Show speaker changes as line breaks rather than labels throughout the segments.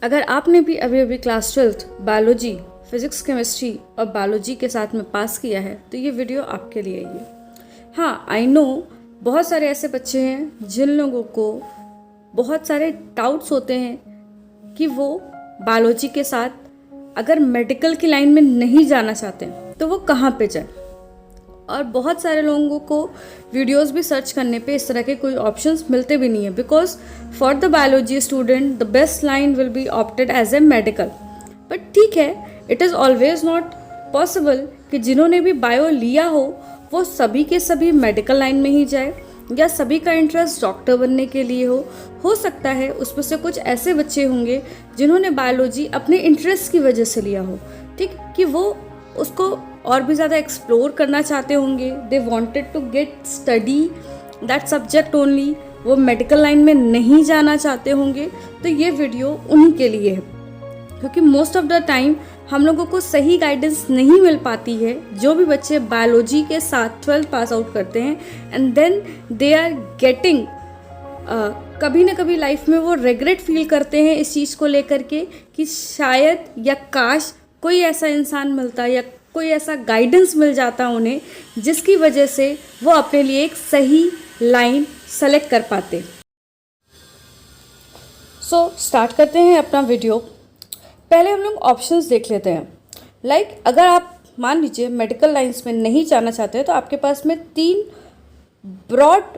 अगर आपने भी अभी अभी class 12th biology, physics, chemistry और बायोलॉजी के साथ में पास किया है तो ये वीडियो आपके लिए ही है। हाँ, आई नो बहुत सारे ऐसे बच्चे हैं जिन लोगों को बहुत सारे डाउट्स होते हैं कि वो बायोलॉजी के साथ अगर मेडिकल की लाइन में नहीं जाना चाहते हैं तो वो कहाँ पे जाए। और बहुत सारे लोगों को वीडियोस भी सर्च करने पे इस तरह के कोई ऑप्शंस मिलते भी नहीं है, because for the biology student the best line will be opted as a medical. But ठीक है, it is always not possible कि जिन्होंने भी बायो लिया हो वो सभी के सभी मेडिकल लाइन में ही जाए या सभी का इंटरेस्ट डॉक्टर बनने के लिए हो सकता है उसमें से कुछ ऐसे बच्चे होंगे जिन्होंने बायोलॉजी अपने इंटरेस्ट की वजह से लिया हो, ठीक, कि वो उसको और भी ज़्यादा एक्सप्लोर करना चाहते होंगे, they wanted to get study that subject only, वो मेडिकल लाइन में नहीं जाना चाहते होंगे। तो ये वीडियो उन्हीं के लिए है, क्योंकि मोस्ट ऑफ द टाइम हम लोगों को सही गाइडेंस नहीं मिल पाती है। जो भी बच्चे बायोलॉजी के साथ 12th पास आउट करते हैं and then they are getting कभी ना कभी लाइफ में वो रिग्रेट फील करते हैं इस चीज़ को लेकर के कि शायद या काश कोई ऐसा इंसान मिलता या कोई ऐसा गाइडेंस मिल जाता उन्हें जिसकी वजह से वो अपने लिए एक सही लाइन सेलेक्ट कर पाते। सो स्टार्ट करते हैं अपना वीडियो। पहले हम लोग ऑप्शंस देख लेते हैं। लाइक अगर आप मान लीजिए मेडिकल लाइंस में नहीं जाना चाहते हैं तो आपके पास में 3 ब्रॉड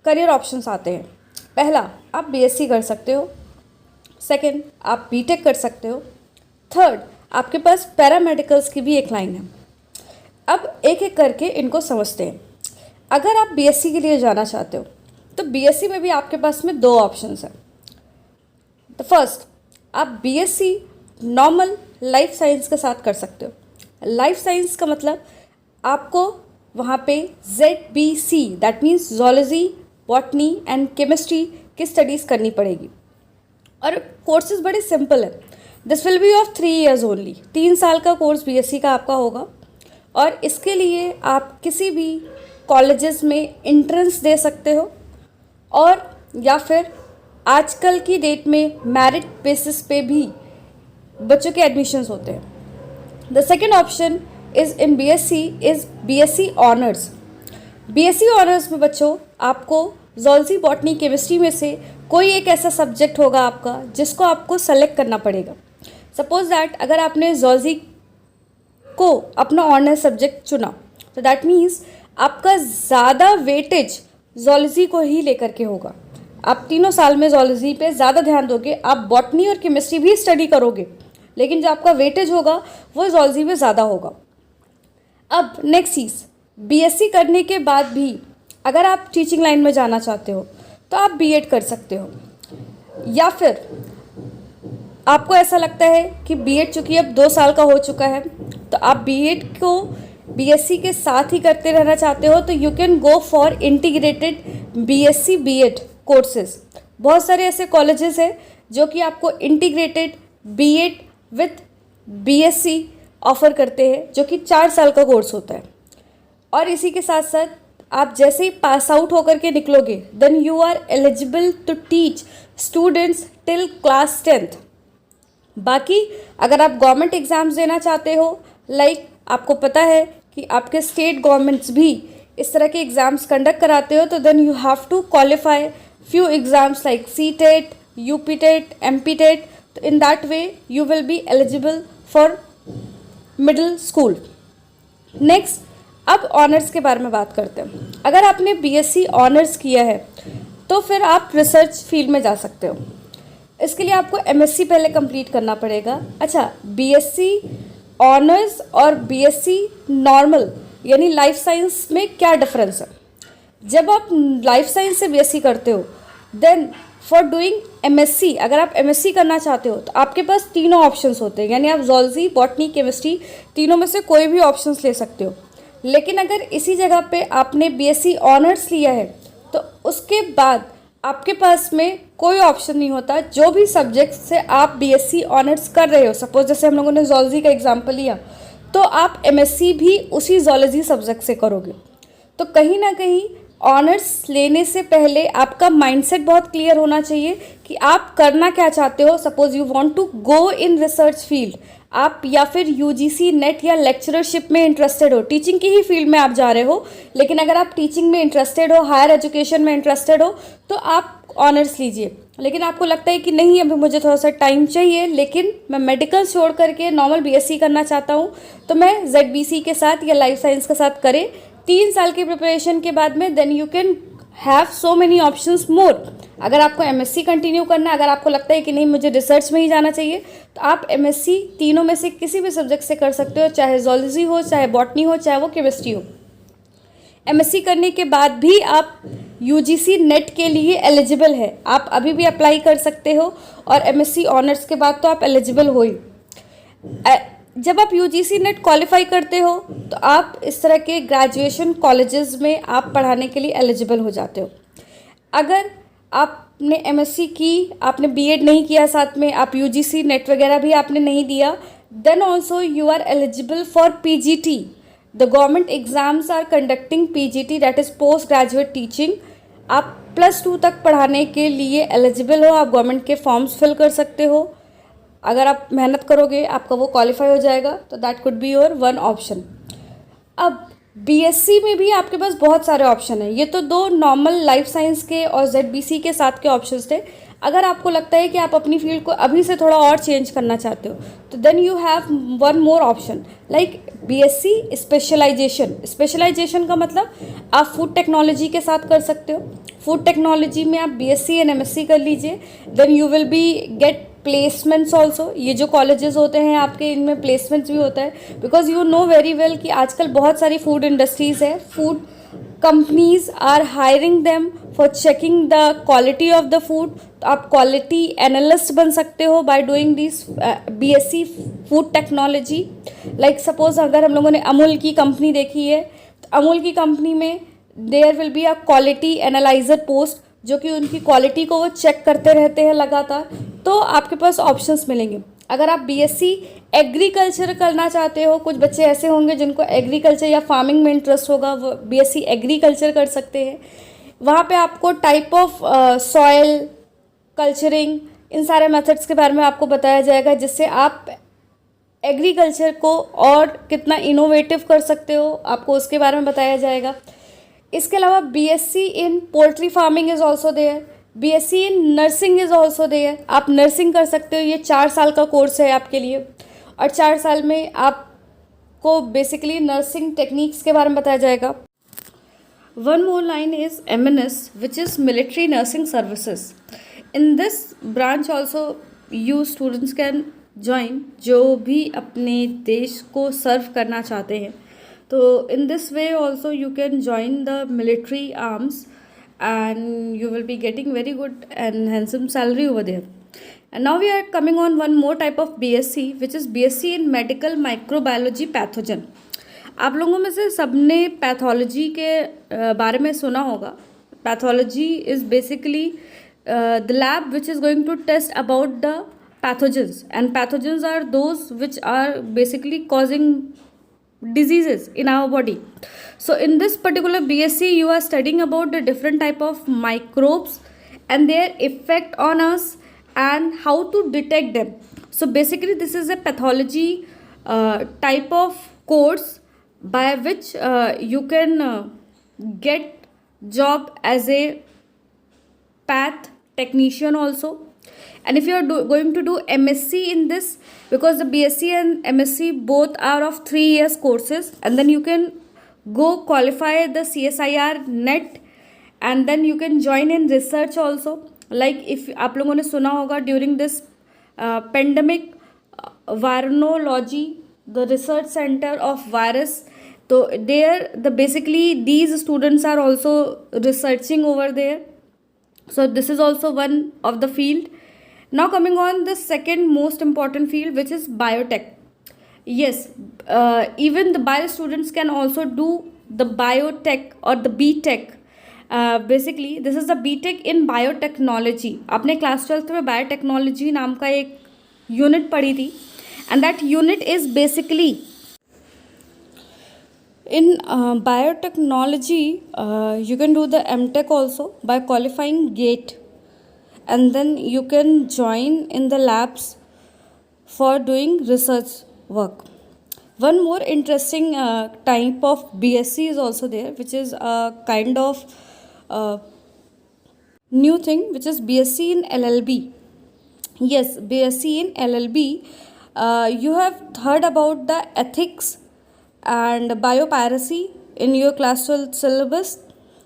करियर ऑप्शंस आते हैं। पहला, आप बीएससी कर सकते हो। सेकंड, आप बीटेक कर सकते हो। थर्ड, आपके पास पैरामेडिकल्स की भी एक लाइन है। अब एक एक करके इनको समझते हैं। अगर आप बीएससी के लिए जाना चाहते हो तो बीएससी में भी आपके पास में 2 ऑप्शंस हैं। द फर्स्ट, आप बीएससी नॉर्मल लाइफ साइंस के साथ कर सकते हो। लाइफ साइंस का मतलब आपको वहाँ पे ZBC that means zoology, botany and chemistry की स्टडीज़ करनी पड़ेगी। और कोर्सेज बड़े सिंपल है। This will be of 3 years only. 3 साल का कोर्स बीएससी का आपका होगा और इसके लिए आप किसी भी कॉलेजेस में एंट्रेंस दे सकते हो और या फिर आजकल की डेट में मेरिट बेसिस पे भी बच्चों के एडमिशन्स होते हैं। The second option is in BSc is BSc honours. BSc honours में बच्चों आपको ज़ूलॉजी, बॉटनी, केमिस्ट्री में से कोई एक ऐसा सब्जेक्ट होगा आपका जिसको आपको सेलेक्ट करना पड़ेगा। सपोज दैट अगर आपने ज़ूलॉजी को अपना ऑनर्स सब्जेक्ट चुना तो दैट मीन्स आपका ज़्यादा वेटेज ज़ूलॉजी को ही लेकर के होगा। आप 3 साल में ज़ूलॉजी पे ज़्यादा ध्यान दोगे, आप बॉटनी और केमिस्ट्री भी स्टडी करोगे, लेकिन जो आपका वेटेज होगा वो ज़ूलॉजी में ज़्यादा होगा। अब नेक्स्ट चीज़, बीएससी करने के बाद भी अगर आप टीचिंग लाइन में जाना चाहते हो तो आप बीएड कर सकते हो, या फिर आपको ऐसा लगता है कि बीएड चूँकि अब 2 साल का हो चुका है तो आप बीएड को बीएससी के साथ ही करते रहना चाहते हो तो you can go for integrated BSc BEd courses. बहुत सारे ऐसे कॉलेजेस हैं जो कि आपको integrated BEd with BSc offer करते हैं, जो कि 4 साल का कोर्स होता है। और इसी के साथ साथ आप जैसे ही पास आउट होकर के निकलोगे then you are eligible to teach students till class 10th। बाकी अगर आप गवर्नमेंट एग्ज़ाम्स देना चाहते हो, लाइक आपको पता है कि आपके स्टेट गवर्नमेंट्स भी इस तरह के एग्ज़ाम्स कंडक्ट कराते हो, तो then you have to qualify few exams like CTET, UPTET, MPTET. तो in that way you will be eligible for middle school. Next, अब ऑनर्स के बारे में बात करते हैं। अगर आपने बीएससी ऑनर्स किया है तो फिर आप रिसर्च फील्ड में जा सकते हो। इसके लिए आपको एमएससी पहले कंप्लीट करना पड़ेगा। अच्छा, बीएससी ऑनर्स और बीएससी नॉर्मल यानी लाइफ साइंस में क्या डिफरेंस है? जब आप लाइफ साइंस से बीएससी करते हो देन फॉर डूइंग एमएससी, अगर आप एमएससी करना चाहते हो तो आपके पास तीनों ऑप्शंस होते हैं, यानी आप ज़ूलॉजी, बॉटनी, केमिस्ट्री तीनों में से कोई भी ऑप्शंस ले सकते हो। लेकिन अगर इसी जगह पे आपने बीएससी ऑनर्स लिया है तो उसके बाद आपके पास में कोई ऑप्शन नहीं होता। जो भी सब्जेक्ट से आप बीएससी ऑनर्स कर रहे हो, सपोज जैसे हम लोगों ने ज़ूलॉजी का एग्जाम्पल लिया, तो आप एमएससी भी उसी ज़ूलॉजी सब्जेक्ट से करोगे। तो कहीं ना कहीं ऑनर्स लेने से पहले आपका माइंडसेट बहुत क्लियर होना चाहिए कि आप करना क्या चाहते हो। Suppose you want to go in research field, आप या फिर यूजीसी नेट या लेक्चरशिप में इंटरेस्टेड हो, टीचिंग की ही फील्ड में आप जा रहे हो, लेकिन अगर आप टीचिंग में इंटरेस्टेड हो, हायर एजुकेशन में इंटरेस्टेड हो, तो आप ऑनर्स लीजिए। लेकिन आपको लगता है कि नहीं अभी मुझे थोड़ा सा टाइम चाहिए, लेकिन मैं मेडिकल छोड़ करके नॉर्मल बीएससी करना चाहता हूँ, तो मैं जेडबीसी के साथ या लाइफ साइंस के साथ करें। 3 साल की प्रिपरेशन के बाद में then you can have so many options more. अगर आपको एमएससी कंटिन्यू करना है, अगर आपको लगता है कि नहीं मुझे रिसर्च में ही जाना चाहिए, तो आप एमएससी तीनों में से किसी भी सब्जेक्ट से कर सकते हो, चाहे जोलॉजी हो, चाहे बॉटनी हो, चाहे वो केमिस्ट्री हो। एमएससी करने के बाद भी आप यूजीसी नेट के लिए एलिजिबल है, आप अभी भी अप्लाई कर सकते हो, और एमएससी ऑनर्स के बाद तो आप एलिजिबल हो ही। जब आप यूजीसी नेट क्वालिफाई करते हो तो आप इस तरह के ग्रेजुएशन कॉलेजेस में आप पढ़ाने के लिए एलिजिबल हो जाते हो। अगर आपने एमएससी की, आपने बीएड नहीं किया, साथ में आप यूजीसी नेट वगैरह भी आपने नहीं दिया, then also you are eligible for PGT. The government exams are conducting PGT, that is post graduate teaching. आप +2 तक पढ़ाने के लिए एलिजिबल हो, आप गवर्नमेंट के फॉर्म्स फिल कर सकते हो। अगर आप मेहनत करोगे आपका वो क्वालिफाई हो जाएगा, तो that could be your one option. अब बीएससी में भी आपके पास बहुत सारे ऑप्शन हैं। ये तो 2 नॉर्मल लाइफ साइंस के और जेडबीसी के साथ के ऑप्शंस थे। अगर आपको लगता है कि आप अपनी फील्ड को अभी से थोड़ा और चेंज करना चाहते हो, तो then you have one more option like BSc specialization. Specialization का मतलब आप फूड टेक्नोलॉजी के साथ कर सकते हो। फूड टेक्नोलॉजी में आप बीएससी एंड एमएससी कर लीजिए, then you will be get placements also. ये जो कॉलेजेस होते हैं आपके, इनमें प्लेसमेंट्स भी होता है, because you know very well कि आजकल बहुत सारी फूड इंडस्ट्रीज है, food companies are hiring them for checking the quality of the food. तो आप क्वालिटी एनालिस्ट बन सकते हो by doing this BSc food technology. Like suppose अगर हम लोगों ने अमूल की कंपनी देखी है, तो अमूल की कंपनी में there will be a quality analyzer post, जो कि उनकी क्वालिटी को वो चेक करते रहते हैं लगातार। तो आपके पास ऑप्शंस मिलेंगे। अगर आप बीएससी एग्रीकल्चर करना चाहते हो, कुछ बच्चे ऐसे होंगे जिनको एग्रीकल्चर या फार्मिंग में इंटरेस्ट होगा, वो बीएससी एग्रीकल्चर कर सकते हैं। वहाँ पे आपको टाइप ऑफ सॉयल कल्चरिंग, इन सारे मेथड्स के बारे में आपको बताया जाएगा, जिससे आप एग्रीकल्चर को और कितना इनोवेटिव कर सकते हो, आपको उसके बारे में बताया जाएगा। इसके अलावा BSc in poultry farming is also there, BSc in nursing is also there. आप नर्सिंग कर सकते हो, ये 4 साल का कोर्स है आपके लिए, और 4 साल में आपको बेसिकली नर्सिंग टेक्निक्स के बारे में बताया जाएगा। One more line is MNS, which is military nursing services. In this branch also you students can join, जो भी अपने देश को सर्व करना चाहते हैं। तो in this way also you can join the military arms and you will be getting very good and handsome salary over there. And now we are coming on one more type of BSc, which is BSc in medical microbiology pathogen. आप लोगों में से सबने pathology के बारे में सुना होगा। Pathology is basically the lab which is going to test about the pathogens, and pathogens are those which are basically causing diseases in our body. So in this particular BSc you are studying about the different type of microbes and their effect on us and how to detect them. So basically this is a pathology type of course by which you can get job as a path technician also. And if you are going to do MSc in this, because the BSc and MSc both are of 3 years courses, and then you can go qualify the CSIR net, and then you can join in research also. Like if आप लोगों ने सुना होगा during this pandemic, virology, the research center of virus, so there the basically these students are also researching over there. So this is also one of the field. Now coming on the second most important field, which is biotech. Yes, even the bio students can also do the biotech or the BTech. Basically this is the BTech in biotechnology. आपने class 12th में biotechnology नाम का एक unit पढ़ी थी, and that unit is basically In biotechnology, you can do the MTech also by qualifying GATE, and then you can join in the labs for doing research work. One more interesting type of BSc is also there, which is a kind of uh, new thing, which is BSc in LLB. Yes, BSc in LLB. You have heard about the ethics and biopiracy in your class 12 syllabus.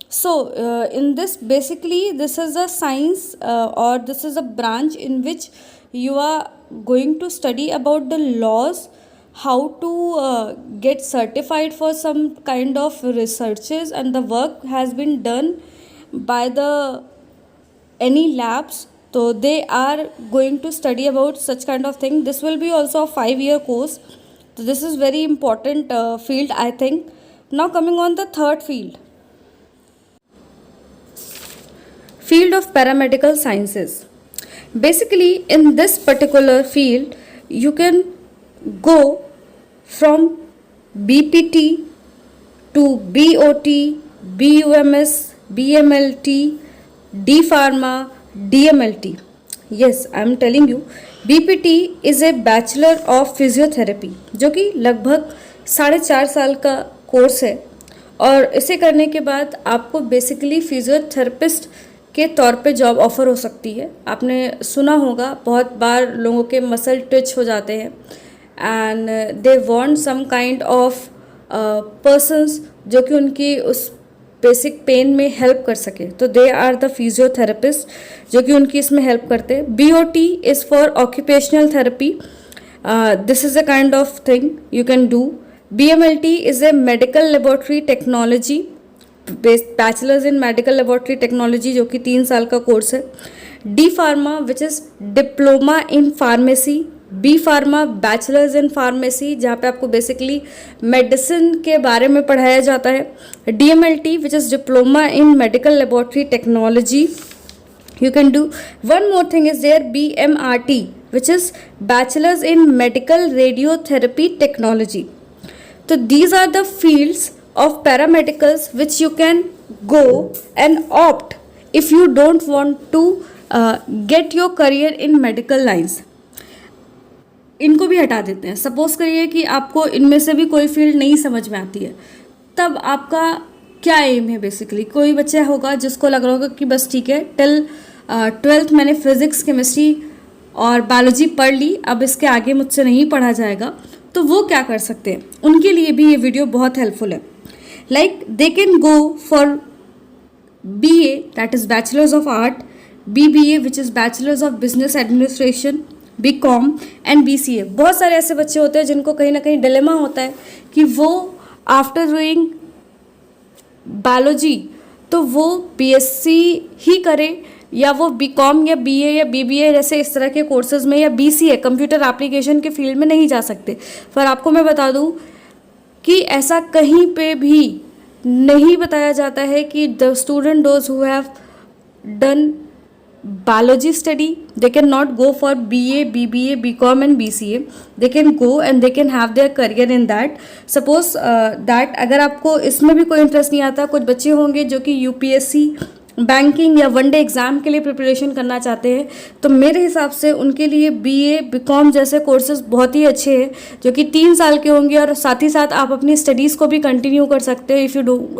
So in this, basically this is a science, or this is a branch in which you are going to study about the laws, how to get certified for some kind of researches, and the work has been done by the any labs. So they are going to study about such kind of thing. This will be also a 5-year course. So this is very important field, I think. Now coming on the third field of paramedical sciences. Basically in this particular field you can go from BPT to BOT, BUMS, BMLT, D Pharma, DMLT. Yes, I am telling you, BPT is a bachelor of physiotherapy, जो कि लगभग 4.5 साल का course है, और इसे करने के बाद आपको बेसिकली फिजियोथेरेपिस्ट के तौर पे जॉब ऑफर हो सकती है. आपने सुना होगा बहुत बार लोगों के मसल ट्विच हो जाते हैं and they want some kind of persons जो कि उनकी उस बेसिक पेन में हेल्प कर सके, तो दे आर द फिजियोथेरेपिस्ट जो कि उनकी इसमें हेल्प करते हैं. BOT is for occupational therapy. This is a kind of thing you can do. BMLT is a medical laboratory technology, bachelors in medical laboratory technology, जो कि 3 साल का कोर्स है. D Pharma which is diploma in pharmacy. B Pharma bachelors in pharmacy, जहाँ पे आपको basically medicine के बारे में पढ़ाया जाता है. DMLT which is diploma in medical laboratory technology. You can do one more thing is there, BMRT, which is bachelor's in medical radiotherapy technology. So these are the fields of paramedicals which you can go and opt if you don't want to get your career in medical lines. इनको भी हटा देते हैं. Suppose करिए कि आपको इनमें से भी कोई फील्ड नहीं समझ में आती है, तब आपका क्या एम है. बेसिकली कोई बच्चा होगा जिसको लग रहा होगा कि बस ठीक है, टिल 12th मैंने फिजिक्स, केमिस्ट्री और बायोलॉजी पढ़ ली, अब इसके आगे मुझसे नहीं पढ़ा जाएगा, तो वो क्या कर सकते हैं. उनके लिए भी ये वीडियो बहुत हेल्पफुल है. Like they can go for BA, that is bachelors of art, BBA which is bachelors of business administration, BCom and BCA. बहुत सारे ऐसे बच्चे होते हैं जिनको कहीं ना कहीं डिलेमा होता है कि वो आफ्टर डूइंग बायोलॉजी तो वो BSc ही करे, या वो BCom या BA या BBA जैसे इस तरह के कोर्सेज में, या BCA कंप्यूटर एप्लीकेशन के फील्ड में नहीं जा सकते. पर आपको मैं बता दूं कि ऐसा कहीं पे भी नहीं बताया जाता है कि the student those who have done biology study, they can not go for BA, BBA, BCom and BCA. they can go and they can have their career in that. suppose that अगर आपको इसमें भी कोई interest नहीं आता, कुछ बच्चे होंगे जो कि UPSC, बैंकिंग या वनडे एग्ज़ाम के लिए प्रिपरेशन करना चाहते हैं, तो मेरे हिसाब से उनके लिए BA, BCom जैसे कोर्सेज बहुत ही अच्छे हैं, जो कि 3 साल के होंगे, और साथ ही साथ आप अपनी स्टडीज़ को भी कंटिन्यू कर सकते हो.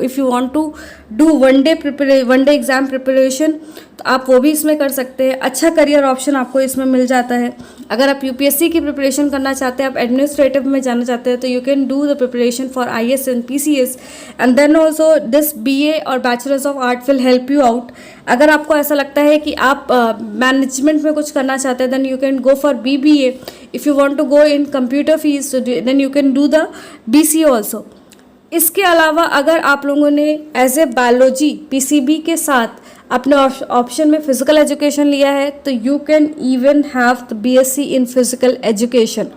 If you want to do one day exam preparation, तो आप वो भी इसमें कर सकते हैं. अच्छा करियर ऑप्शन आपको इसमें मिल जाता है. अगर आप UPSC की प्रिपरेशन करना चाहते हैं, आप एडमिनिस्ट्रेटिव में जाना चाहते हैं, तो you can do the preparation for IAS and PCS, and then also this BA और bachelors of art will help you out. अगर आपको ऐसा लगता है कि आप मैनेजमेंट में कुछ करना चाहते हैं, then you can go for BBA. If you want to go in computer field, then you can do the BCA also. इसके अलावा अगर आप लोगों ने एज ए बायोलॉजी PCB के साथ अपने ऑप्शन में फिजिकल एजुकेशन लिया है, तो you can even have the BSc in physical education,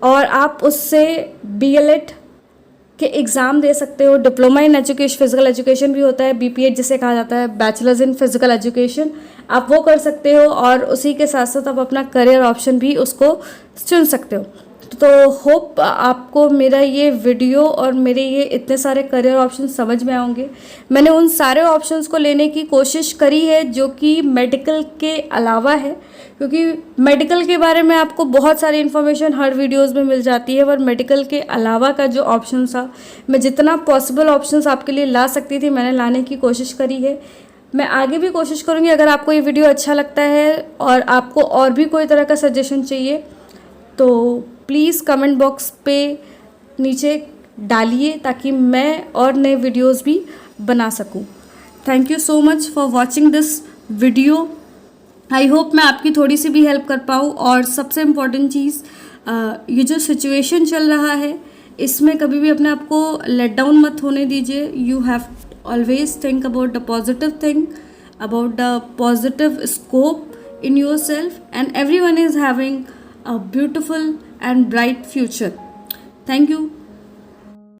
और आप उससे BLED के एग्ज़ाम दे सकते हो. Diploma in education, physical education भी होता है, BPH जिसे कहा जाता है, बैचलर्स इन फिजिकल एजुकेशन, आप वो कर सकते हो, और उसी के साथ साथ आप अपना करियर ऑप्शन भी उसको चुन सकते हो. तो होप आपको मेरा ये वीडियो और मेरे ये इतने सारे करियर ऑप्शन समझ में आएंगे। मैंने उन सारे ऑप्शंस को लेने की कोशिश करी है जो कि मेडिकल के अलावा है, क्योंकि मेडिकल के बारे में आपको बहुत सारी इन्फॉर्मेशन हर वीडियोस में मिल जाती है, पर मेडिकल के अलावा का जो ऑप्शन था, मैं जितना पॉसिबल ऑप्शंस आपके लिए ला सकती थी मैंने लाने की कोशिश करी है। मैं आगे भी कोशिश करूँगी। अगर आपको ये वीडियो अच्छा लगता है और आपको और भी कोई तरह का सजेशन चाहिए तो प्लीज़ कमेंट बॉक्स पे नीचे डालिए ताकि मैं और नए वीडियोस भी बना सकूं। Thank you so much for watching this video. I hope मैं आपकी थोड़ी सी भी हेल्प कर पाऊँ। और सबसे इम्पॉर्टेंट चीज़, ये जो सिचुएशन चल रहा है इसमें कभी भी अपने आप को लेट डाउन मत होने दीजिए। You have always think about the positive thing, about the positive scope in yourself, and everyone is having a beautiful and bright future. Thank you.